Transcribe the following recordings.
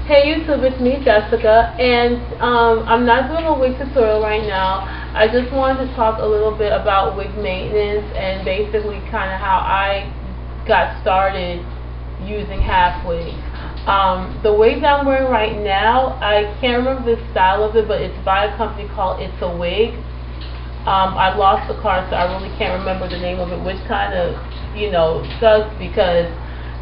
Hey YouTube, it's me Jessica, and I'm not doing a wig tutorial right now. I just wanted to talk a little bit about wig maintenance and basically kind of how I got started using half wigs. The wig that I'm wearing right now, I can't remember the style of it, but it's by a company called It's a Wig. I lost the card, so I really can't remember the name of it, which kind of, sucks because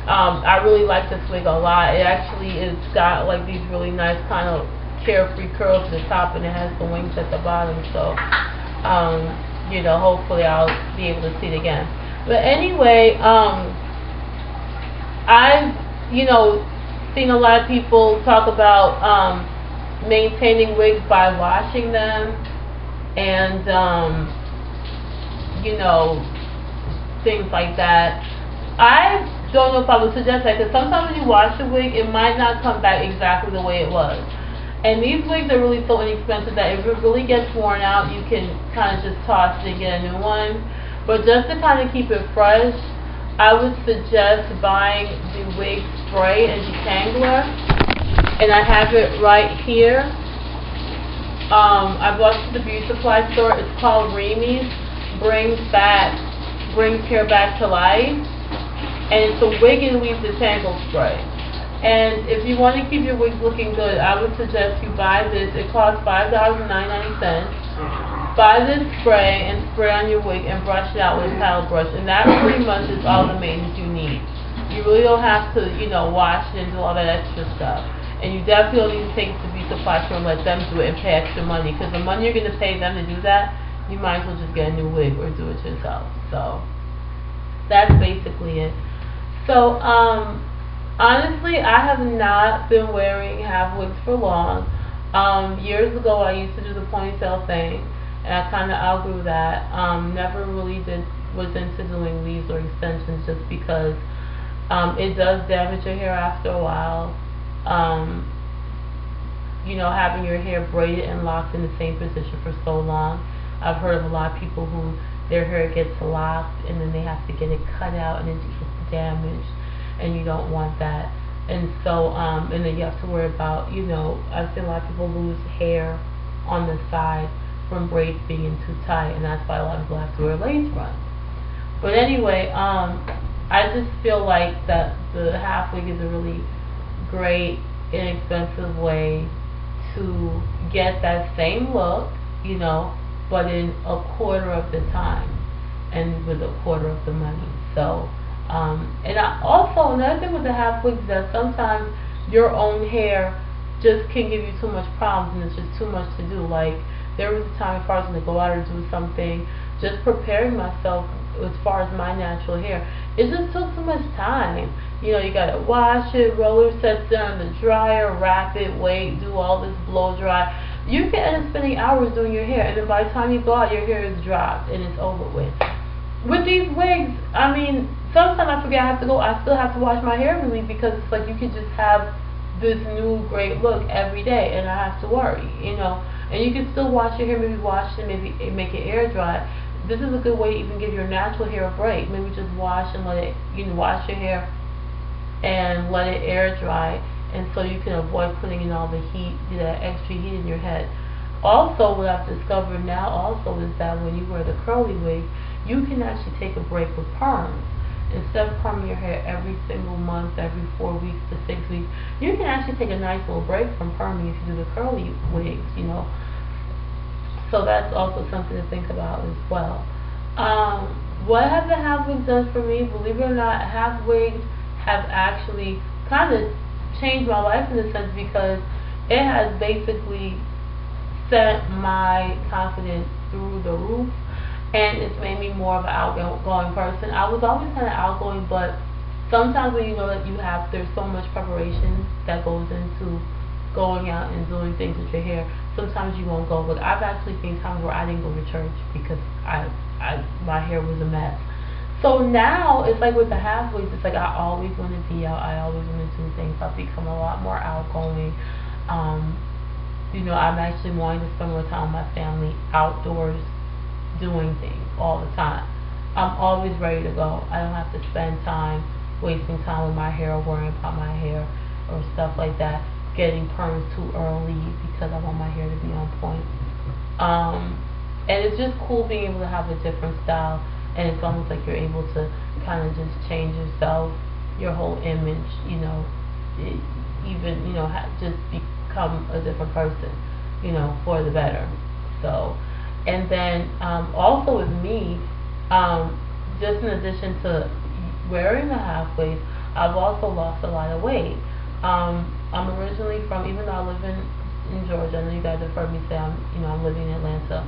I really like this wig a lot. It actually is got like these really nice kind of carefree curls at the top, and it has the wings at the bottom. So, hopefully I'll be able to see it again. But anyway, I've, seen a lot of people talk about maintaining wigs by washing them and, things like that. I don't know if I would suggest that, because sometimes when you wash the wig, it might not come back exactly the way it was. And these wigs are really so inexpensive that if it really gets worn out, you can kind of just toss it and get a new one. But just to kind of keep it fresh, I would suggest buying the wig spray and detangler. And I have it right here. I bought it at the beauty supply store. It's called Remy's. Brings hair back to life. And it's a wig and weave detangle spray. And if you want to keep your wigs looking good, I would suggest you buy this. It costs $5.99. Buy this spray and spray on your wig and brush it out with a paddle brush. And that pretty much is all the maintenance you need. You really don't have to, wash it and do all that extra stuff. And you definitely don't need to take it to beauty supply store and let them do it and pay extra money. Because the money you're going to pay them to do that, you might as well just get a new wig or do it yourself. So that's basically it. So, honestly, I have not been wearing half wigs for long. Years ago, I used to do the ponytail thing, and I kind of outgrew that. Never really was into doing weaves or extensions just because it does damage your hair after a while. Having your hair braided and locked in the same position for so long. I've heard of a lot of people who their hair gets locked and then they have to get it cut out and it gets damaged, and you don't want that. And so and then you have to worry about, I've seen a lot of people lose hair on the side from braids being too tight, and that's why a lot of people have to wear lace fronts. But anyway, I just feel like that the half wig is a really great, inexpensive way to get that same look, but in a quarter of the time and with a quarter of the money. So, and also another thing with the half wigs is that sometimes your own hair just can give you too much problems, and it's just too much to do. Like, there was a time if I was going to go out or do something, just preparing myself as far as my natural hair, it just took too much time. You gotta wash it, roller sets down in the dryer, wrap it, wait, do all this blow dry. You can end up spending hours doing your hair, and then by the time you go out, your hair is dropped and it's over with. With these wigs, I mean, sometimes I forget I still have to wash my hair every week, because it's like you could just have this new great look every day and I have to worry, And you can still wash your hair, maybe wash it, maybe make it air dry. This is a good way to even give your natural hair a break. Maybe just wash and let it, wash your hair and let it air dry, and so you can avoid putting in all the heat, that extra heat in your head. Also, what I've discovered now also is that when you wear the curly wig, you can actually take a break with perms. Instead of perming your hair every single month, every 4 weeks to 6 weeks, you can actually take a nice little break from perming if you do the curly wigs, So that's also something to think about as well. What have the half wigs done for me? Believe it or not, half wigs have actually kind of changed my life in a sense, because it has basically sent my confidence through the roof, and it's made me more of an outgoing person. I was always kind of outgoing, but sometimes when you know that there's so much preparation that goes into going out and doing things with your hair, sometimes you won't go. But I've actually seen times where I didn't go to church because my hair was a mess. So now it's like with the half wigs, it's like I always want to be out. I always want to do things. I've become a lot more outgoing. I'm actually wanting to spend more time with my family outdoors doing things all the time. I'm always ready to go. I don't have to spend time wasting time with my hair or worrying about my hair or stuff like that. getting perms too early because I want my hair to be on point. And it's just cool being able to have a different style, and it's almost like you're able to kind of just change yourself, your whole image, even, just become a different person, for the better. So, and then also with me, just in addition to wearing the half waist, I've also lost a lot of weight. I'm originally from, even though I live in Georgia, I know you guys have heard me say I'm living in Atlanta,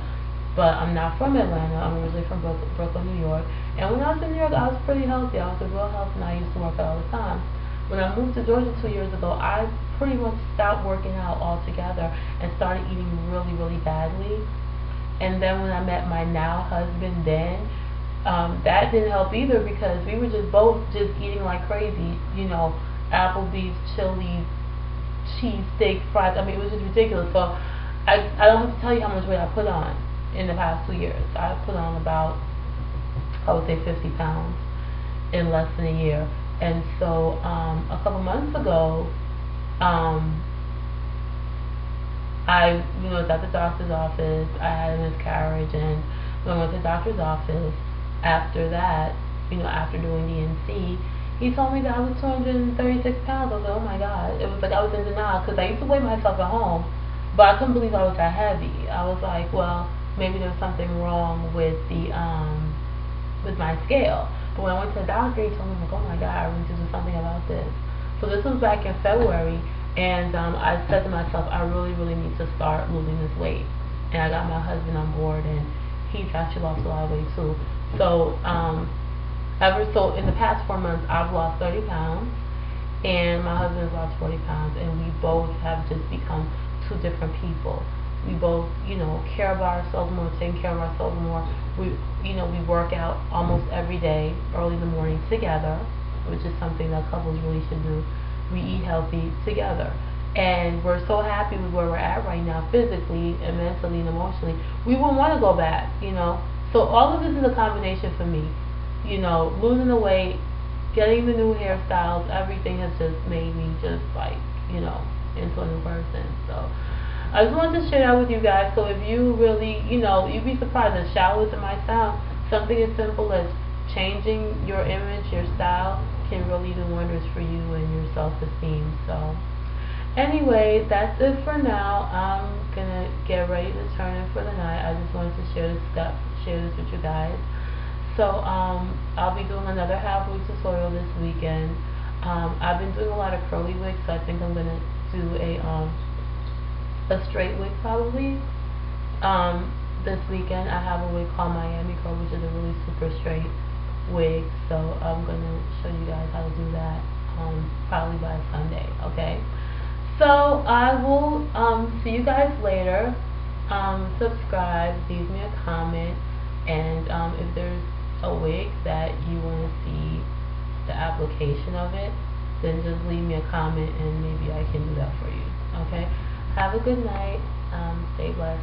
but I'm not from Atlanta. I'm originally from Brooklyn, New York. And when I was in New York, I was pretty healthy. I was a real healthy, and I used to work out all the time. When I moved to Georgia 2 years ago, I pretty much stopped working out altogether and started eating really, really badly. And then when I met my now husband, that didn't help either, because we were just both just eating like crazy. Applebee's, Chili's, cheesesteak, fries. I mean, it was just ridiculous. So I don't have to tell you how much weight I put on in the past 2 years. I put on about, I would say, 50 pounds in less than a year. And so a couple months ago, I was at the doctor's office. I had a miscarriage, and when I went to the doctor's office, after that, after doing the NC, he told me that I was 236 pounds. I was like, oh my God. It was like I was in denial, because I used to weigh myself at home, but I couldn't believe I was that heavy. I was like, well, maybe there was something wrong with the with my scale. But when I went to the doctor, he told me, like, oh my God, I really need to do something about this. So this was back in February, and I said to myself, I really, really need to start losing this weight. And I got my husband on board, and he's actually lost a lot of weight too. So so in the past 4 months, I've lost 30 pounds, and my husband has lost 40 pounds, and we both have just become two different people. We both, care about ourselves more, taking care of ourselves more. We work out almost every day, early in the morning together, which is something that couples really should do. We eat healthy together. And we're so happy with where we're at right now, physically and mentally and emotionally. We wouldn't want to go back, So all of this is a combination for me. Losing the weight, getting the new hairstyles, everything has just made me just like, into a new person. So I just wanted to share that with you guys. So if you really, you'd be surprised, as shallow as it might sound, something as simple as changing your image, your style, can really do wonders for you and your self-esteem. So anyway, that's it for now. I'm gonna get ready to turn in for the night. I just wanted to share this with you guys. So I'll be doing another half wig tutorial this weekend. I've been doing a lot of curly wigs, so I think I'm gonna do a straight wig probably. This weekend I have a wig called Miami Curl, which is a really super straight wig. So I'm gonna show you guys how to do that probably by Sunday. Okay. So I will see you guys later. Subscribe, leave me a comment, and if there's a wig that you want to see the application of it, then just leave me a comment and maybe I can do that for you. Okay? Have a good night. Stay blessed.